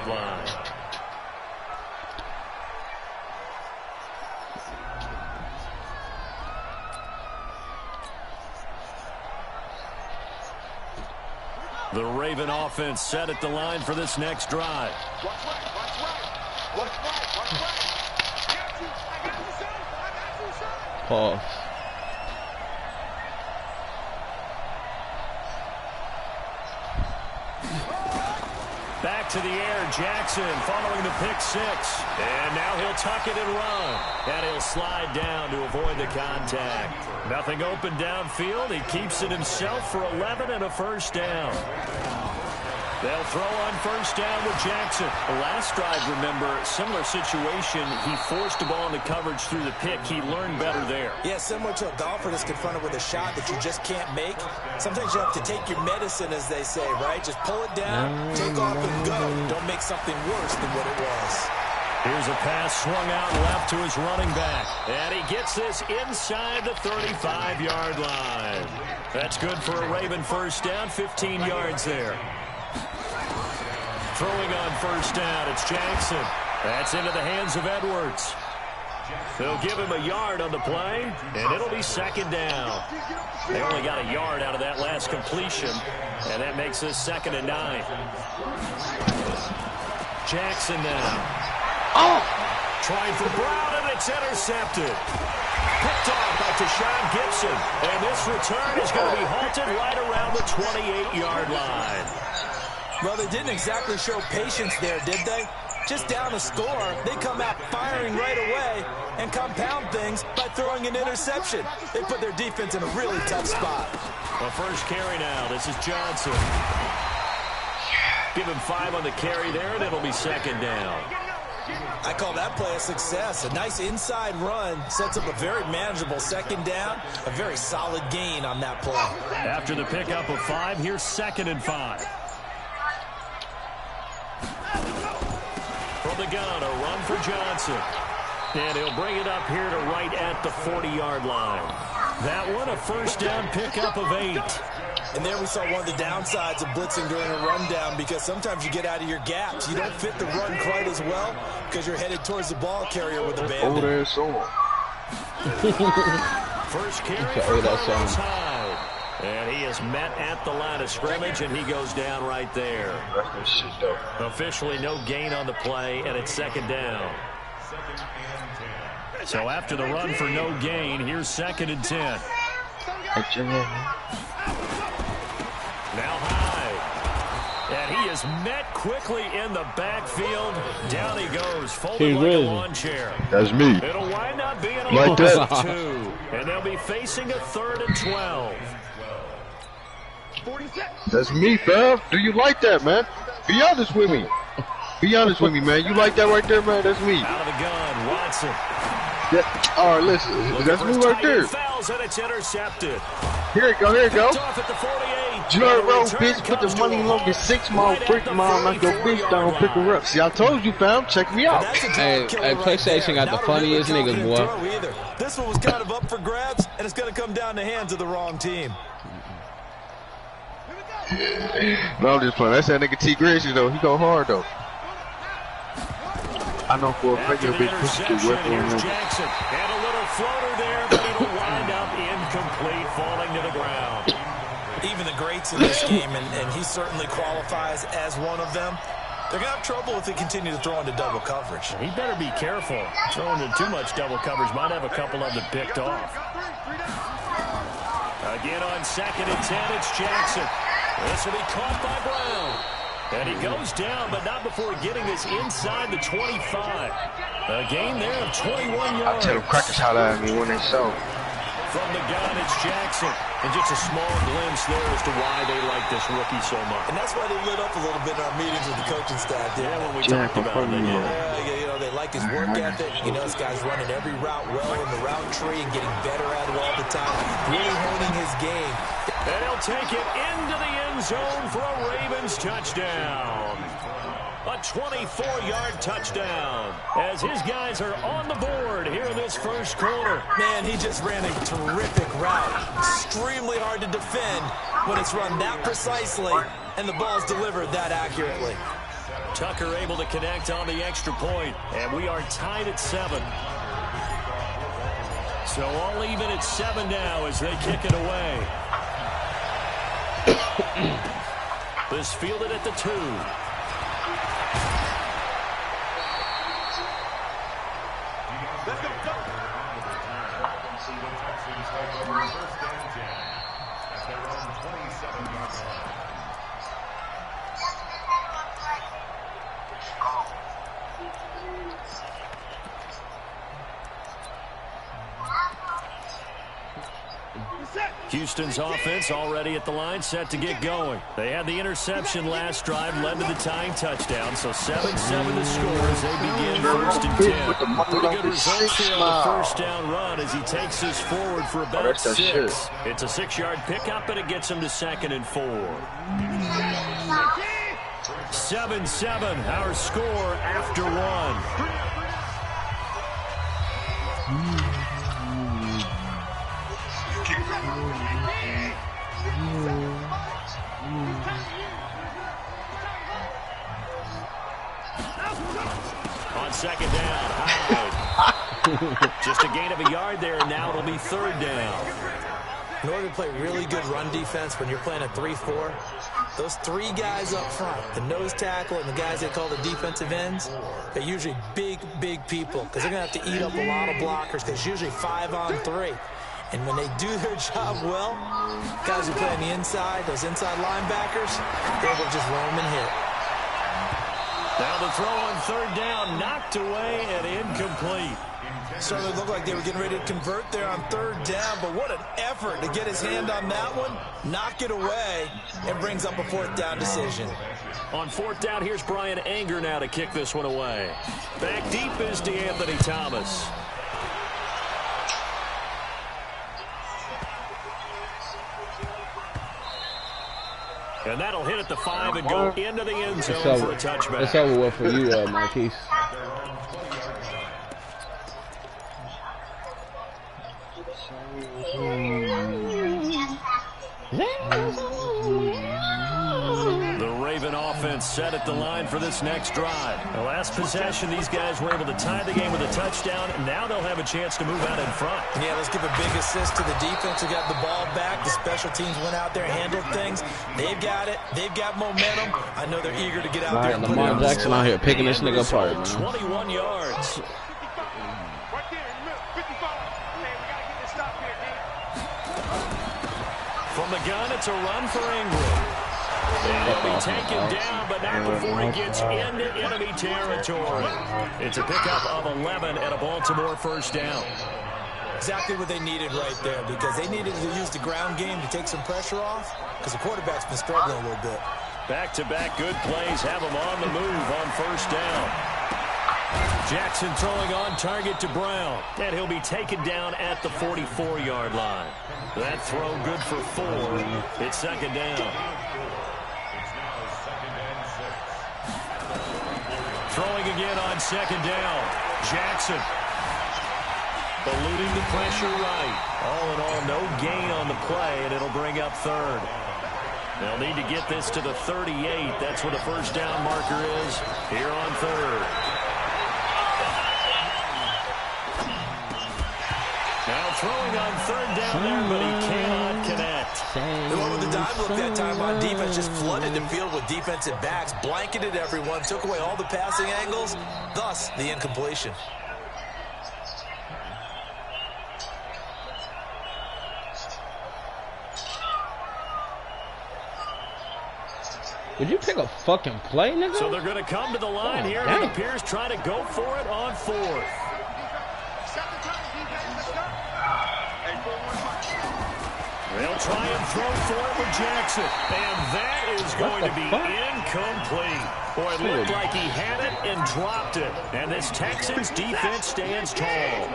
15-yard line. The Raven offense set at the line for this next drive. Pause. Back to the air, Jackson following the pick six. And now he'll tuck it and run. And he'll slide down to avoid the contact. Nothing open downfield. He keeps it himself for 11 and a first down. They'll throw on first down with Jackson. The last drive, remember, similar situation. He forced the ball into coverage through the pick. He learned better there. Yeah, similar to a golfer that's confronted with a shot that you just can't make. Sometimes you have to take your medicine, as they say, right? Just pull it down, take off and go. Don't make something worse than what it was. Here's a pass swung out left to his running back. And he gets this inside the 35-yard line. That's good for a Raven first down, 15 yards there. Throwing on first down, it's Jackson. That's into the hands of Edwards. They'll give him a yard on the play, and it'll be second down. They only got a yard out of that last completion, and that makes this 2nd and 9. Jackson now. Oh! Trying for Brown, and it's intercepted. Picked off by Tashawn Gibson, and this return is going to be halted right around the 28-yard line. Well, they didn't exactly show patience there, did they? Just down a score, they come out firing right away and compound things by throwing an interception. They put their defense in a really tough spot. The first carry now. This is Johnson. Give him 5 on the carry there, and it'll be second down. I call that play a success. A nice inside run sets up a very manageable second down. A very solid gain on that play. After the pickup of 5, here's 2nd and 5. From the gun, a run for Johnson. And he'll bring it up here to right at the 40-yard line. That one, a first down pickup of 8. And there we saw one of the downsides of blitzing during a rundown, because sometimes you get out of your gaps. You don't fit the run quite as well because you're headed towards the ball carrier with a bandit. Oh, there's someone. First carry for Carlos Hyde. And he is met at the line of scrimmage, and he goes down right there. Officially no gain on the play, and it's second down. So after the run for no gain, here's 2nd and 10. Now Hyde. And he is met quickly in the backfield. Down he goes, folded like a lawn chair. That's me. It'll wind up being a like loss of 2. And they'll be facing a 3rd and 12. That's me, fam. Do you like that, man? Be honest with me. Be honest with me, man. You like that right there, man? That's me. Out of the gun, Watson. Yeah. All right, listen. That's me right there. Fouls and it's intercepted. Here it go. Here it go. Off at the 48. Jordan Road, bitch, put the money on the 6 mile, brick mile, like your bitch down, pick her up. See, I told you, fam. Check me out. Hey, PlayStation got the funniest niggas, boy. This one was kind of up for grabs, and it's going to come down the hands of the wrong team. No, I'm just playing. That's that nigga T. Gracie, though. He go hard, though. I know for a fact your bitch pussy can work on him. Jackson had a little floater there, but it'll wind up incomplete, falling to the ground. Even the greats in this game, and he certainly qualifies as one of them, they're going to have trouble if they continue to throw into double coverage. He better be careful. Throwing into too much double coverage might have a couple of them picked off. Again on 2nd and 10, it's Jackson. This will be caught by Brown. And he goes down, but not before getting this inside the 25. A gain there of 21 yards. I tell them crackers how at me when they show. From the gun, it's Jackson. And just a small glimpse there as to why they like this rookie so much. And that's why they lit up a little bit in our meetings with the coaching staff. Yeah, when we talked about it. You know, they like his work ethic. You know, this guy's running every route well in the route tree and getting better at it all the time. Really honing his game. And he'll take it into the end zone for a Ravens touchdown. A 24-yard touchdown as his guys are on the board here in this first quarter. Man, he just ran a terrific route. Extremely hard to defend when it's run that precisely and the ball's delivered that accurately. Tucker able to connect on the extra point, and we are tied at 7. So all even at 7 now as they kick it away. This fielded at the 2. Houston's offense already at the line, set to get going. They had the interception last drive, led to the tying touchdown, so 7-7 the score as they begin 1st and 10. Pretty good results here on the first down run as he takes this forward for about 6. It's a 6-yard pickup, and it gets him to 2nd and 4. 7-7, our score after 1. On 2nd down, just a gain of a yard there, and now it'll be 3rd down. In order to play really good run defense when you're playing a 3-4, those 3 guys up front, the nose tackle and the guys they call the defensive ends, they're usually big people because they're going to have to eat up a lot of blockers because it's usually 5 on 3. And when they do their job well, guys who play on the inside, those inside linebackers, they will just roam and hit. Now the throw on 3rd down, knocked away and incomplete. Certainly looked like they were getting ready to convert there on 3rd down, but what an effort to get his hand on that one, knock it away, and brings up a 4th down decision. On 4th down, here's Brian Anger now to kick this one away. Back deep is DeAnthony Thomas. And that'll hit at the 5 and go into the end zone for a touchback. It's over with for you, Marquise. The Raven offense set at the line for this next drive. The last possession, these guys were able to tie the game with a touchdown. Now they'll have a chance to move out in front. Yeah, let's give a big assist to the defense who got the ball back. The special teams went out there, handled things. They've got it. They've got momentum. I know they're eager to get out there and put it on. Lamar Jackson out here picking this nigga apart, man. 21 yards. From the gun, it's a run for Ingram. And he'll be taken down, but not before he gets into enemy territory. It's a pickup of 11 and a Baltimore 1st down. Exactly what they needed right there, because they needed to use the ground game to take some pressure off, because the quarterback's been struggling a little bit. Back-to-back good plays have him on the move on 1st down. Jackson throwing on target to Brown, and he'll be taken down at the 44-yard line. That throw good for 4. It's 2nd down. Throwing again on 2nd down. Jackson eluding the pressure right. All in all, no gain on the play, and it'll bring up 3rd. They'll need to get this to the 38. That's what a 1st down marker is here on 3rd. Now throwing on 3rd down there, but he cannot connect. The one with the dime look that time on defense just flooded the field with defensive backs, blanketed everyone, took away all the passing angles, thus the incompletion. Would you pick a fucking play, nigga? So they're going to come to the line here, and it appears trying to go for it on 4th. They'll try and throw for it with Jackson. And that is going to be incomplete. Boy, it looked like he had it and dropped it. And this Texans defense stands tall.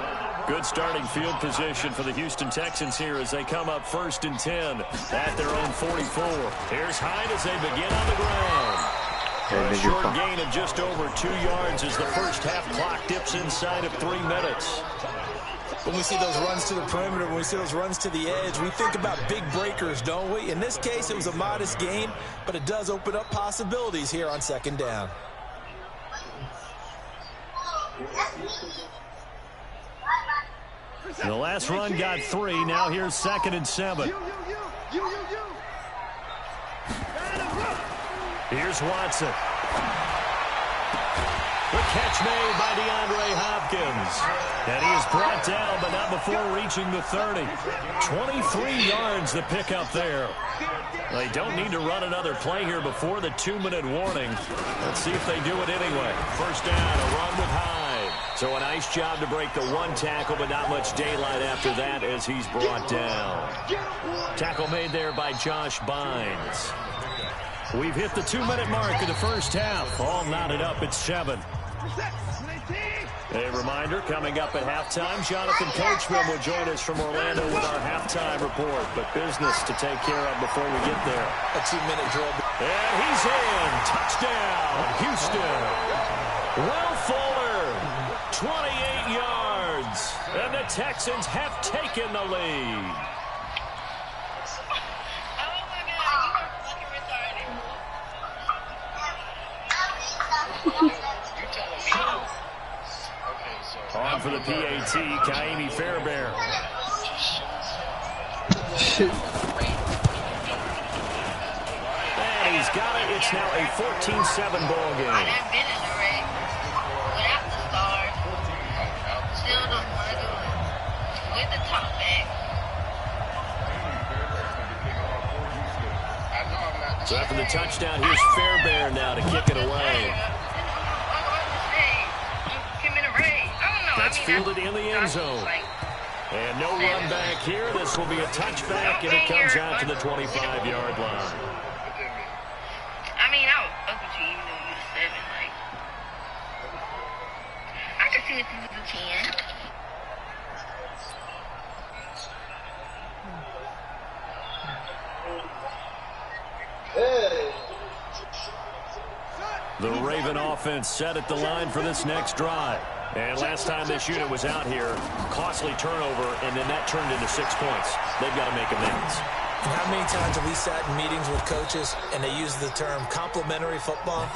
Good starting field position for the Houston Texans here as they come up 1st and 10 at their own 44. Here's Hyde as they begin on the ground. A short gain of just over 2 yards as the first half clock dips inside of 3 minutes. When we see those runs to the perimeter, when we see those runs to the edge, we think about big breakers, don't we? In this case, it was a modest gain, but it does open up possibilities here on 2nd down. The last run got 3. Now here's 2nd and 7. Here's Watson. The catch made by DeAndre Hopkins. And he is brought down, but not before reaching the 30. 23 yards the pickup there. They don't need to run another play here before the 2-minute warning. Let's see if they do it anyway. First down, a run with Hyde. So a nice job to break the 1 tackle, but not much daylight after that as he's brought down. Tackle made there by Josh Bynes. We've hit the 2-minute mark of the first half. All knotted up at 7. A reminder, coming up at halftime, Jonathan Coachman will join us from Orlando with our halftime report. But business to take care of before we get there. A 2-minute drill. And he's in. Touchdown, Houston. Will Fuller, 28 yards. And the Texans have taken the lead. On for the PAT, Kaimi Fairbairn. And he's got it. It's now a 14-7 ball game. I've been in the race without the stars. Still don't want to do it with the top back. So after the touchdown, here's Fairbairn now to kick it away. That's fielded in the end zone. And no run back here. This will be a touchback, and it comes out to the 25-yard line. I mean, I would fuck with you even though you're 7. Like, I could see if you was a 10. The Raven offense set at the line for this next drive. And last time this unit was out here, costly turnover, and then that turned into 6 points. They've got to make amends. And how many times have we sat in meetings with coaches and they use the term complementary football?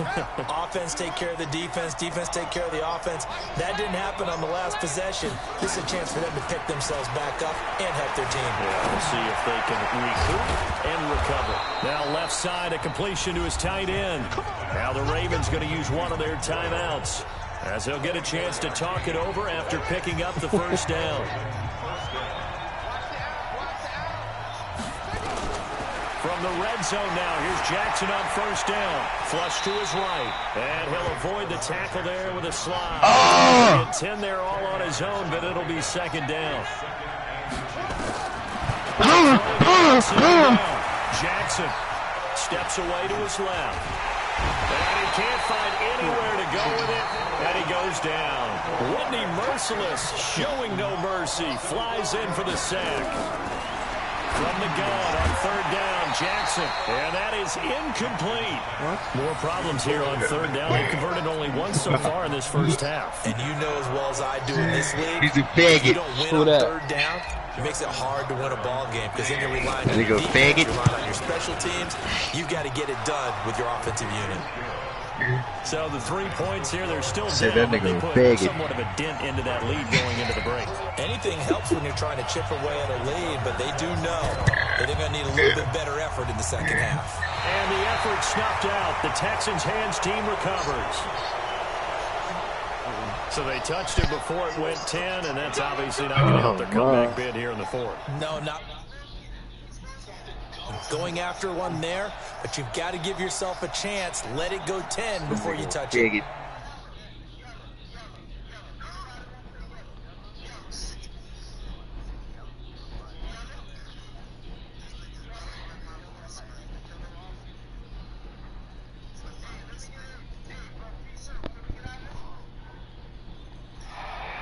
Offense take care of the defense, defense take care of the offense. That didn't happen on the last possession. This is a chance for them to pick themselves back up and help their team. Yeah, we'll see if they can recoup and recover. Now left side, a completion to his tight end. Now the Ravens going to use one of their timeouts, as he'll get a chance to talk it over after picking up the first down. From the red zone now, here's Jackson on first down. Flush to his right. And he'll avoid the tackle there with a slide. He'll get 10 there all on his own, but it'll be second down. Jackson steps away to his left. And he can't find anywhere to go with it, and he goes down. Whitney Merciless, showing no mercy, flies in for the sack. From the gun on third down, Jackson. And that is incomplete. What? More problems here on third down. They've converted only once so far in this first half. And you know as well as I do in this league, he's a faggot. if you don't win on third down, it makes it hard to win a ball game because then you're relying on your defense, you're relying on your special teams. You've got to get it done with your offensive unit. So the 3 points here, they're still down, but they put somewhat of a dent into that lead going into the break. Anything helps when you're trying to chip away at a lead, but they do know that they're going to need a little bit better effort in the second half. And the effort snuffed out. The Texans' hands team recovers. So they touched it before it went 10, and that's obviously not going to help their comeback bid here in the fourth. No, not going after one there, but you've got to give yourself a chance. Let it go 10 before you touch it.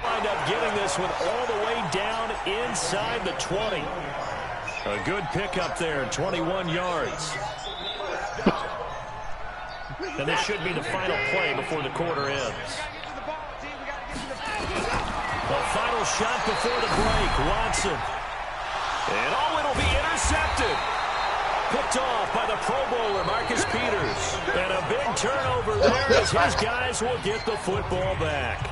Wind up getting this one all the way down inside the 20. A good pickup there, 21 yards. And this should be the final play before the quarter ends. The final shot before the break, Watson. And it'll be intercepted. Picked off by the Pro Bowler, Marcus Peters. And a big turnover there as his guys will get the football back.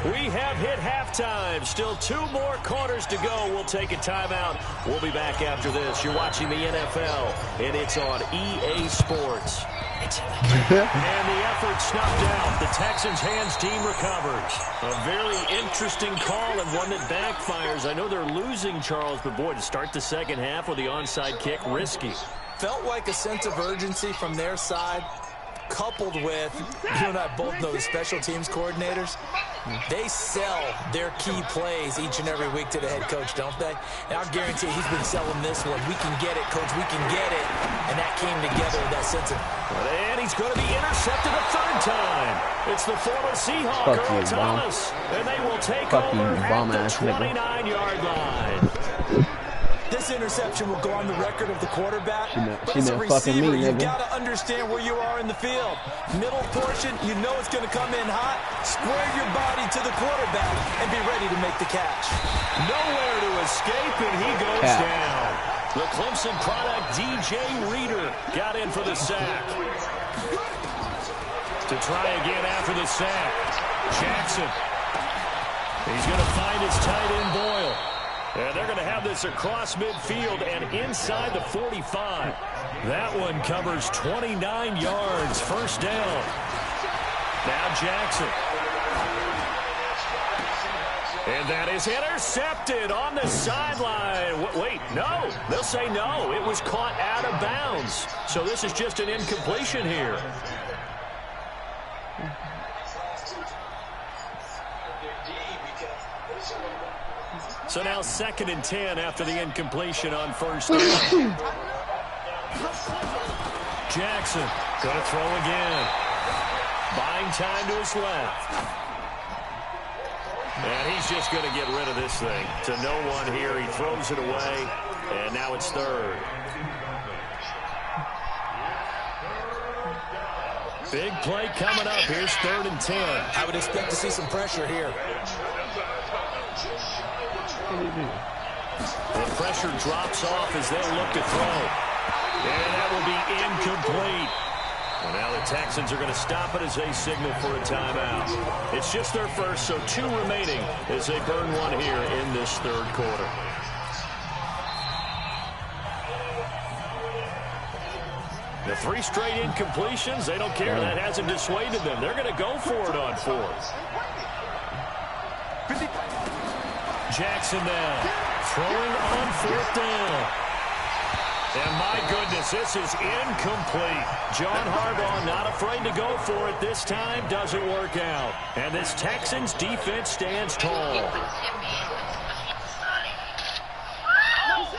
We have hit halftime. Still 2 more quarters to go. We'll take a timeout. We'll be back after this. You're watching the NFL, and it's on EA Sports. And the effort snuffed out. The Texans' hands team recovers. A very interesting call and one that backfires. I know they're losing, Charles, but boy, to start the second half with the onside kick, risky. Felt like a sense of urgency from their side, coupled with, you and I both know the special teams coordinators, they sell their key plays each and every week to the head coach, don't they? And I'll guarantee he's been selling this one. We can get it, coach, we can get it. And that came together with that sense of... And he's going to be intercepted a 3rd time. It's the former Seahawk, Earl Thomas. And they will take over at the 29-yard line. This interception will go on the record of the quarterback. But as a receiver, you've got to understand where you are in the field. Middle portion, you know it's going to come in hot. Square your body to the quarterback and be ready to make the catch. Nowhere to escape, and he goes down. The Clemson product, DJ Reader, got in for the sack. To try again after the sack, Jackson. He's going to find his tight end, Boyle. And they're going to have this across midfield and inside the 45. That one covers 29 yards. First down. Now Jackson. And that is intercepted on the sideline. Wait, no. They'll say no. It was caught out of bounds. So this is just an incompletion here. So now 2nd and 10 after the incompletion on first down. Jackson going to throw again. Buying time to his left. And he's just going to get rid of this thing. To no one here. He throws it away. And now it's 3rd. Big play coming up. Here's 3rd and 10. I would expect to see some pressure here. The pressure drops off as they'll look to throw. And that will be incomplete. Well, now the Texans are going to stop it as they signal for a timeout. It's just their first, so 2 remaining as they burn one here in this 3rd quarter. The 3 straight incompletions, they don't care. That hasn't dissuaded them. They're going to go for it on 4th. Jackson now throwing on 4th down. And my goodness, this is incomplete. John Harbaugh not afraid to go for it this time. Doesn't work out. And this Texans defense stands tall.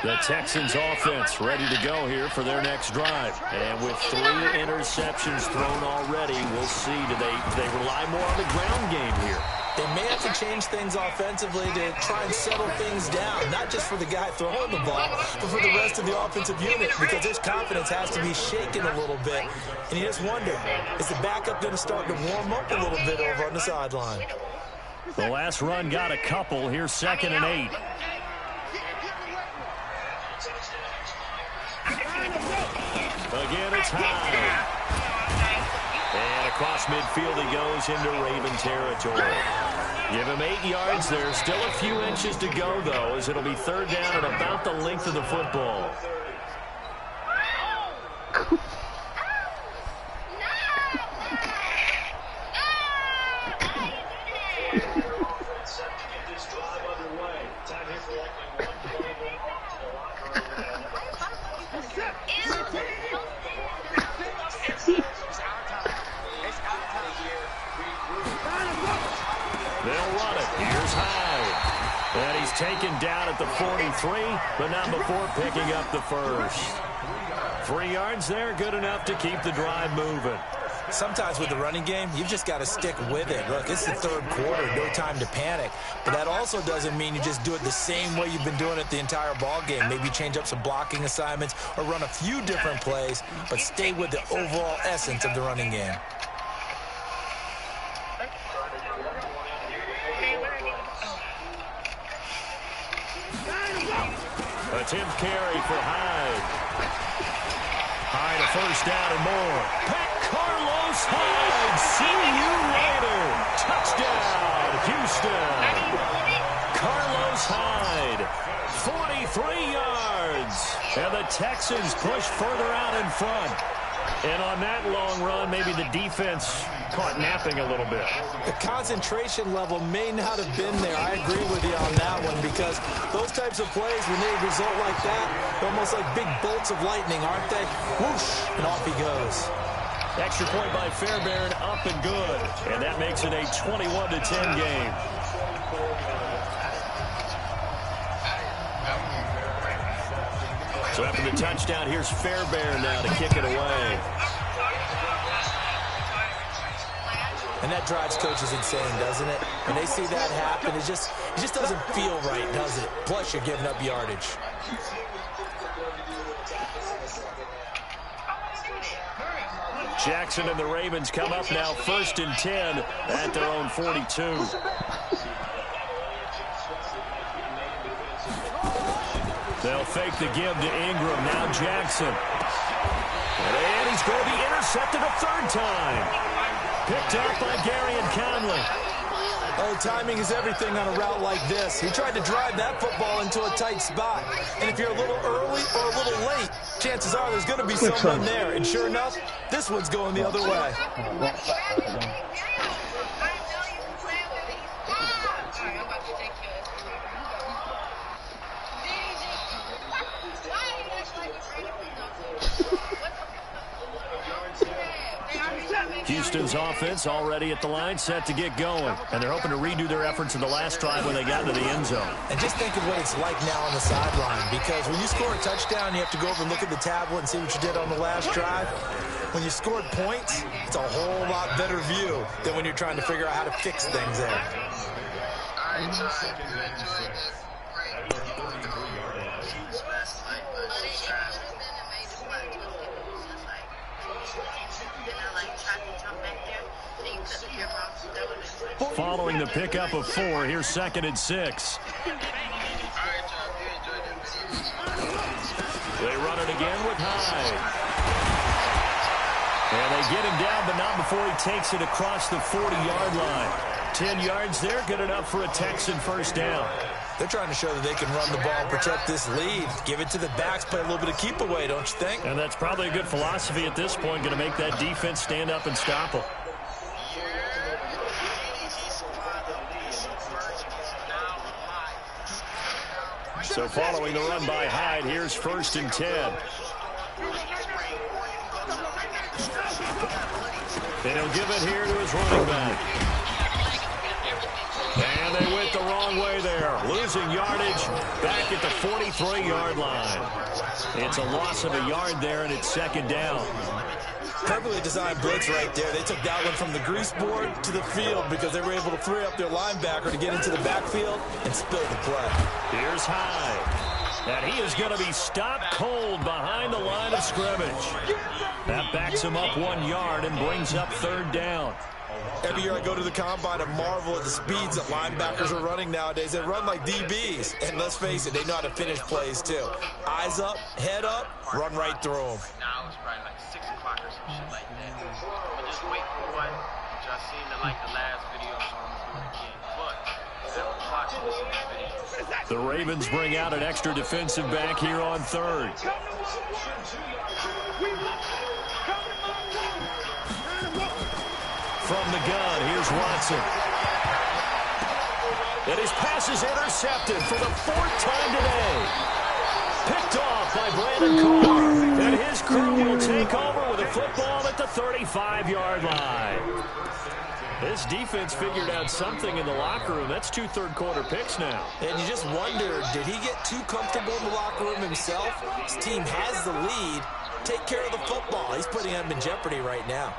The Texans offense ready to go here for their next drive. And with 3 interceptions thrown already, we'll see. Do they rely more on the ground game here? They may have to change things offensively to try and settle things down, not just for the guy throwing the ball, but for the rest of the offensive unit, because his confidence has to be shaken a little bit. And you just wonder, is the backup going to start to warm up a little bit over on the sideline? The last run got a couple. Here's 2nd and 8. Again, it's high. And across midfield he goes into Raven territory. Give him 8 yards there. Still a few inches to go, though, as it'll be 3rd down at about the length of the football. Taken down at the 43, but not before picking up the first. 3 yards there, good enough to keep the drive moving. Sometimes with the running game, you've just got to stick with it. Look, it's the 3rd quarter, no time to panic. But that also doesn't mean you just do it the same way you've been doing it the entire ball game. Maybe change up some blocking assignments or run a few different plays, but stay with the overall essence of the running game. Attempt carry for Hyde. Hyde a first down and more. Pat Carlos Hyde, see you later. Touchdown, And the Texans push further out in front. And on that long run, maybe the defense caught napping a little bit. The concentration level may not have been there. I agree with you on that one, because those types of plays, when they result like that, they're almost like big bolts of lightning, aren't they? Whoosh, and off he goes. Extra point by Fairbairn, up and good. And that makes it a 21-10 game. So after the touchdown, here's Fairbairn now to kick it away. And that drives coaches insane, doesn't it? When they see that happen, it just doesn't feel right, does it? Plus, you're giving up yardage. Jackson and the Ravens come up now 1st and 10 at their own 42. They'll fake the give to Ingram. Now Jackson. And he's going to be intercepted a third time. Picked up by Gary and Conley. Oh, timing is everything on a route like this. He tried to drive that football into a tight spot. And if you're a little early or a little late, chances are there's going to be someone there. And sure enough, this one's going the other way. Houston's offense already at the line, set to get going. And they're hoping to redo their efforts in the last drive when they got to the end zone. And just think of what it's like now on the sideline, because when you score a touchdown, you have to go over and look at the tablet and see what you did on the last drive. When you scored points, it's a whole lot better view than when you're trying to figure out how to fix things there. Following the pickup of 4, here's 2nd and 6. They run it again with Hyde. And they get him down, but not before he takes it across the 40-yard line. 10 yards there, good enough for a Texan first down. They're trying to show that they can run the ball and protect this lead. Give it to the backs, play a little bit of keep away, don't you think? And that's probably a good philosophy at this point, going to make that defense stand up and stop them. So following the run by Hyde, here's 1st and 10. And he'll give it here to his running back. And they went the wrong way there. Losing yardage back at the 43-yard line. It's a loss of a yard there, and it's 2nd down. Perfectly designed blitz right there. They took that one from the grease board to the field because they were able to free up their linebacker to get into the backfield and spill the play. Here's Hyde. And he is going to be stopped cold behind the line of scrimmage. That backs him up 1 yard and brings up 3rd down. Every year I go to the combine and marvel at the speeds that linebackers are running nowadays. They run like DBs. And let's face it, they know how to finish plays too. Eyes up, head up, run right through them. Now it's probably like 6 o'clock or some shit like that. But just wait for one. Just seem to like the last video, so I'm going to do it again. But I will watch this video. The Ravens bring out an extra defensive back here on 3rd. From the gun, here's Watson. And his pass is intercepted for the 4th time today. Picked off by Brandon Carr. And his crew will take over with a football at the 35-yard line. This defense figured out something in the locker room. That's 2 third-quarter picks now. And you just wonder, did he get too comfortable in the locker room himself? His team has the lead. Take care of the football. He's putting them in jeopardy right now.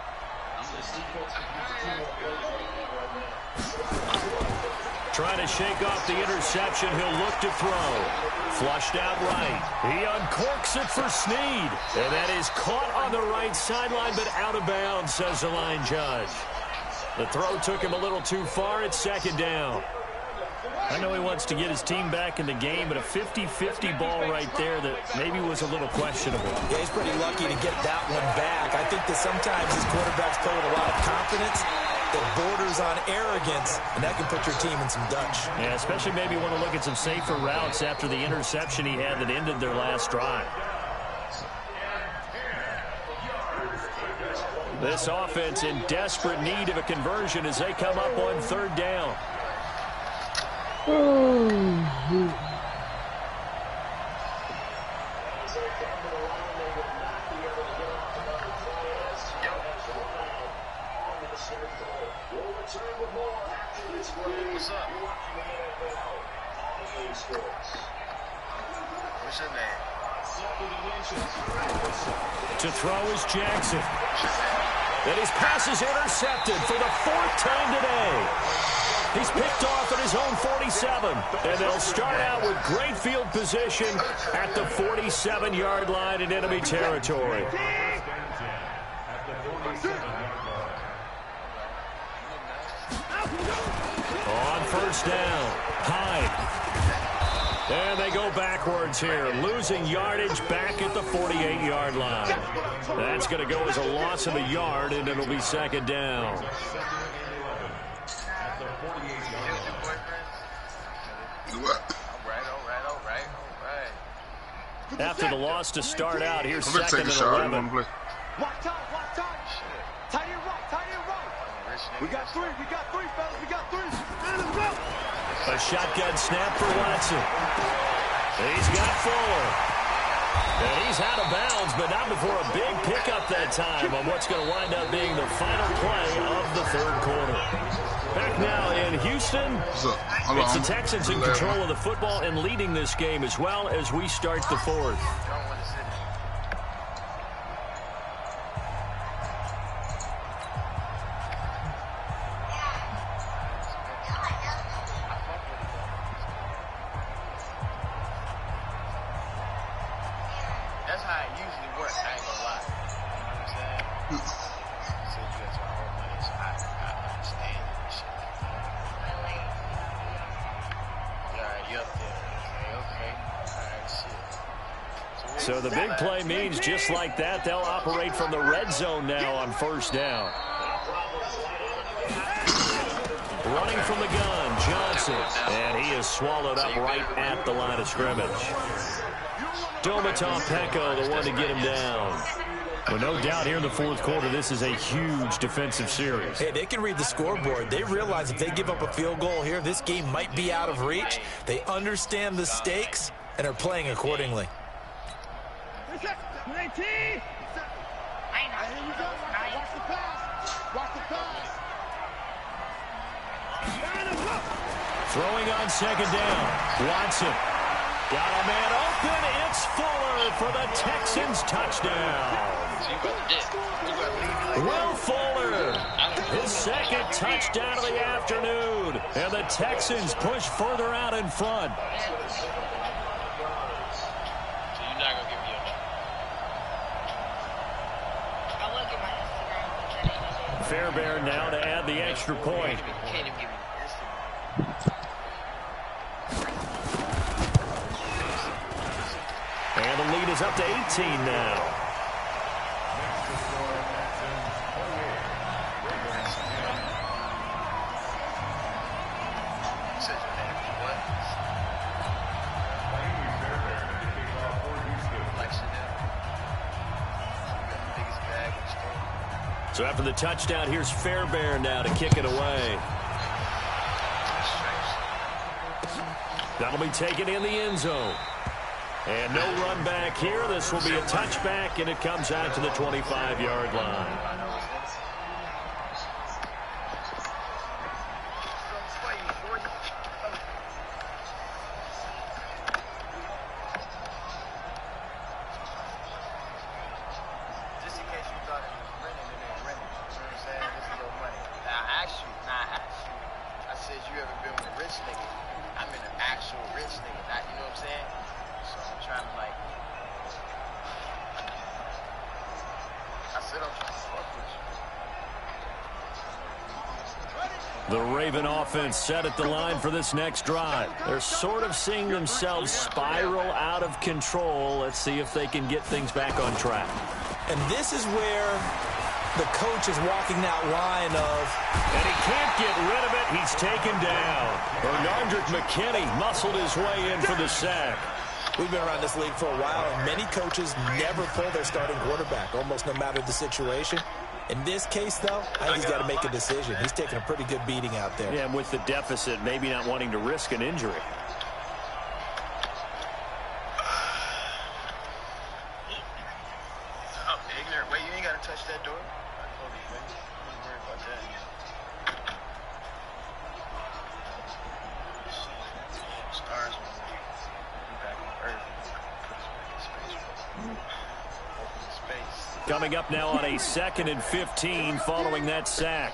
Trying to shake off the interception. He'll look to throw. Flushed out right. He uncorks it for Snead. And that is caught on the right sideline, but out of bounds, says the line judge. The throw took him a little too far. It's 2nd down. I know he wants to get his team back in the game, but a 50-50 ball right there that maybe was a little questionable. Yeah, he's pretty lucky to get that one back. I think that sometimes his quarterbacks play with a lot of confidence that borders on arrogance, and that can put your team in some Dutch. Yeah, especially maybe want to look at some safer routes after the interception he had that ended their last drive. This offense in desperate need of a conversion as they come up on 3rd down. What's up? What's your name? To throw is Jackson. And his pass is intercepted for the 4th time today. He's picked off at his own 47. And they'll start out with great field position at the 47-yard line in enemy territory. On 1st down, Hyde. And they go backwards here, losing yardage back at the 48-yard line. That's going to go as a loss of a yard, and it'll be 2nd down. After the loss to start out, here's 2nd and 11. Rock time. Tight end roll. We got three, fellas, we got three. A shotgun snap for Watson. He's got Fuller. And he's out of bounds, but not before a big pickup that time on what's going to wind up being the final play of the 3rd quarter. Back now in Houston, it's the Texans in control of the football and leading this game as well as we start the 4th. That's how it usually works, I ain't gonna lie. You know what I'm saying? So you got your own money, so I understand and shit like that. You're already up there. Okay. All right, shit. So the big play means just like that, they'll operate from the red zone now on 1st down. Running from the gun, Johnson. And he is swallowed up right at the line of scrimmage. Domaton Peko, the one to get him down. Well, no doubt here in the 4th quarter, this is a huge defensive series. Hey, they can read the scoreboard. They realize if they give up a field goal here, this game might be out of reach. They understand the stakes and are playing accordingly. Throwing on 2nd down, Watson. Got a man open. It's Fuller for the Texans touchdown. Will Fuller, his 2nd touchdown of the afternoon. And the Texans push further out in front. So you're not gonna give me I will get my Instagram. Fairbairn now to add the extra point. You can't even give me And the lead is up to 18 now. So after the touchdown, here's Fairbairn now to kick it away. That'll be taken in the end zone. And no run back here. This will be a touchback, and it comes out to the 25-yard line. The Raven offense set at the line for this next drive. They're sort of seeing themselves spiral out of control. Let's see if they can get things back on track. And this is where the coach is walking that line of... And he can't get rid of it. He's taken down. Bernardrick McKinney muscled his way in for the sack. We've been around this league for a while, and many coaches never pull their starting quarterback, almost no matter the situation. In this case, though, I think he's got to make a decision. He's taking a pretty good beating out there. Yeah, and with the deficit, maybe not wanting to risk an injury. Oh, ignorant. Wait, you ain't got to touch that door? I told you, man. Don't worry about that. Stars will be back on Earth. Space. Coming up now on a 2nd and 15 following that sack.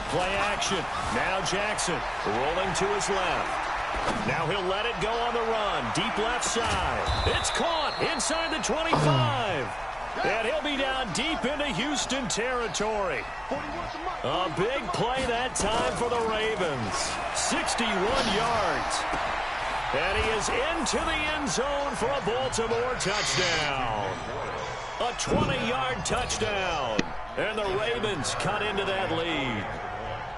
Play action. Now Jackson rolling to his left. Now he'll let it go on the run. Deep left side. It's caught inside the 25. And he'll be down deep into Houston territory. A big play that time for the Ravens. 61 yards. And he is into the end zone for a Baltimore touchdown. A 20-yard touchdown. And the Ravens cut into that lead.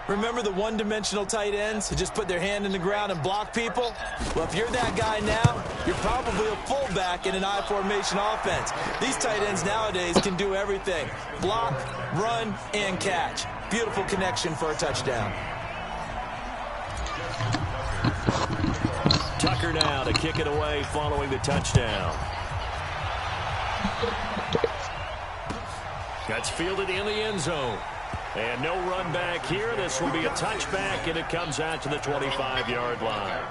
Remember the one-dimensional tight ends who just put their hand in the ground and block people? Well, if you're that guy now, you're probably a fullback in an I-formation offense. These tight ends nowadays can do everything. Block, run, and catch. Beautiful connection for a touchdown. Tucker now to kick it away following the touchdown. That's fielded in the end zone. And no run back here. This will be a touchback, and it comes out to the 25-yard line.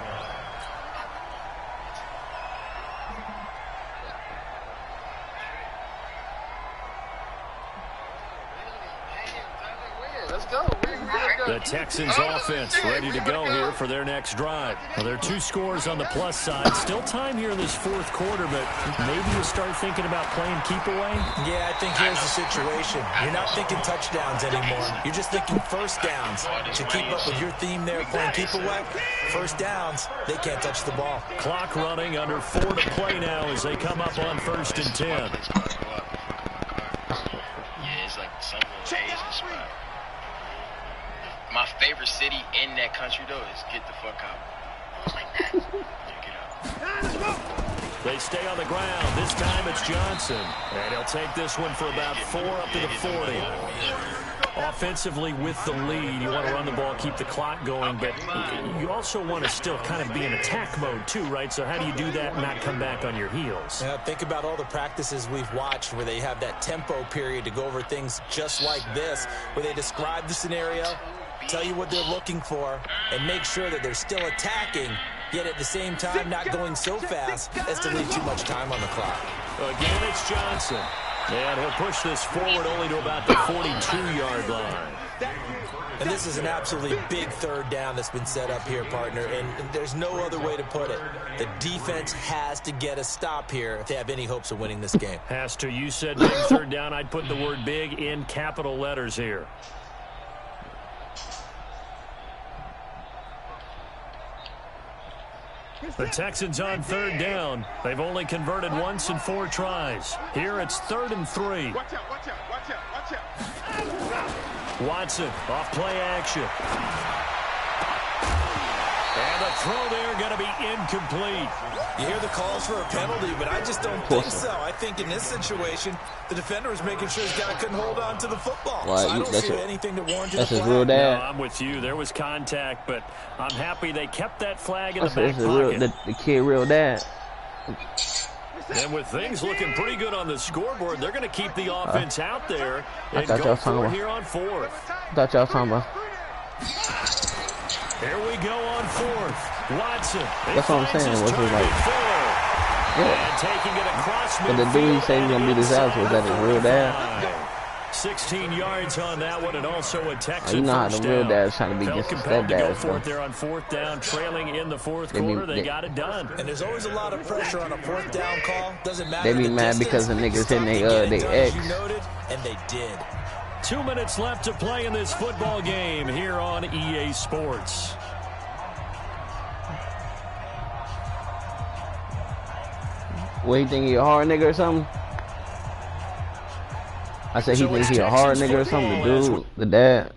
Let's go. The Texans offense ready to go here for their next drive. Well, there are 2 scores on the plus side. Still time here in this 4th quarter, but maybe you start thinking about playing keep away? Yeah, I think here's the situation. You're not thinking touchdowns anymore. You're just thinking first downs. To keep up with your theme there, playing keep away, first downs, they can't touch the ball. Clock running, under 4 to play now as they come up on 1st and 10. Yeah, it's like some little Asian spot. My favorite city in that country, though, is get the fuck out. Like that. Yeah, get out. They stay on the ground. This time it's Johnson. And he'll take this one for about 4 up to the 40. Offensively with the lead, you want to run the ball, keep the clock going, but you also want to still kind of be in attack mode too, right? So how do you do that and not come back on your heels? Yeah, think about all the practices we've watched where they have that tempo period to go over things just like this, where they describe the scenario, tell you what they're looking for, and make sure that they're still attacking, yet at the same time not going so fast as to leave too much time on the clock. Again, it's Johnson. And he'll push this forward only to about the 42-yard line. And this is an absolutely big 3rd down that's been set up here, partner, and there's no other way to put it. The defense has to get a stop here if they have any hopes of winning this game. Has to. You said big 3rd down. I'd put the word big in capital letters here. The Texans on 3rd down. They've only converted once in 4 tries. Here it's 3rd and 3. Watch out, watch out, watch out, watch out. Watson off play action. And the throw there going to be incomplete. You hear the calls for a penalty, but I just don't think so. I think in this situation, the defender was making sure his guy couldn't hold on to the football. Well, so I don't see anything to warrant a that's his flag. real dad. No, I'm with you. There was contact, but I'm happy they kept that flag in the back pocket. The kid real dad. And with things looking pretty good on the scoreboard, they're going to keep the offense out there and y'all go for it talking here on 4th. I thought y'all talking about. Here we go on 4th. Watson. That's what I'm saying. What's it like? Yeah. And taking it across But the dude he said he's gonna beat his ass, was that his real dad? 16 yards on that one, and also a Texas You know how first the real down. dad's trying to be Felt against his compelled to go stepdad. for it there on 4th down, trailing in the 4th quarter. They got it done. And there's always a lot of pressure on a 4th down call. Doesn't matter. They be the mad distance. because the niggas Stop hitting to they get it done, ex. as you noted, and they did. 2 minutes left to play in this football game here on EA Sports. What, he think he a hard nigga or something? I said he So think it's he a hard Texans nigga or something, the football as dude, the dad.